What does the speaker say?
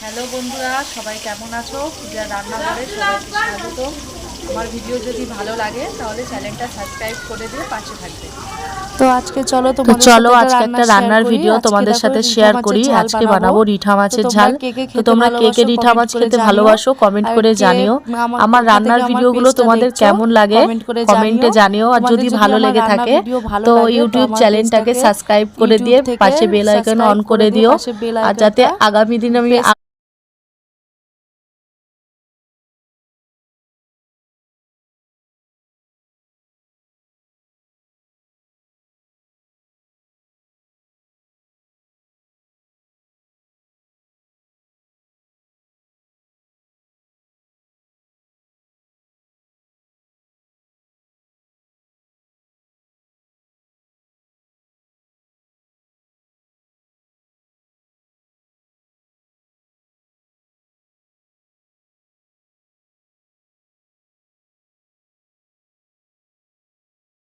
Hello বন্ধুরা, সবাই কেমন আছো? পূজা রান্নাঘরে সবাইকে স্বাগত। আমার ভিডিও যদি ভালো লাগে তাহলে চ্যানেলটা সাবস্ক্রাইব করে দিয়ে পাশে থাকবে। তো আজকে চলো আজকে একটা রান্নার ভিডিও তোমাদের সাথে শেয়ার করি। আজকে বানাবো রিঠা মাছের ঝাল। তো তোমরা কে কে রিঠা মাছ খেতে ভালোবাসো কমেন্ট করে জানিও। আমার রান্নার ভিডিওগুলো তোমাদের কেমন লাগে কমেন্টে জানিও। আর যদি ভালো লেগে থাকে তো ইউটিউব চ্যানেলটাকে সাবস্ক্রাইব করে দিয়ে পাশে বেল আইকন অন করে দিও, আর যাতে আগামী দিনে আমি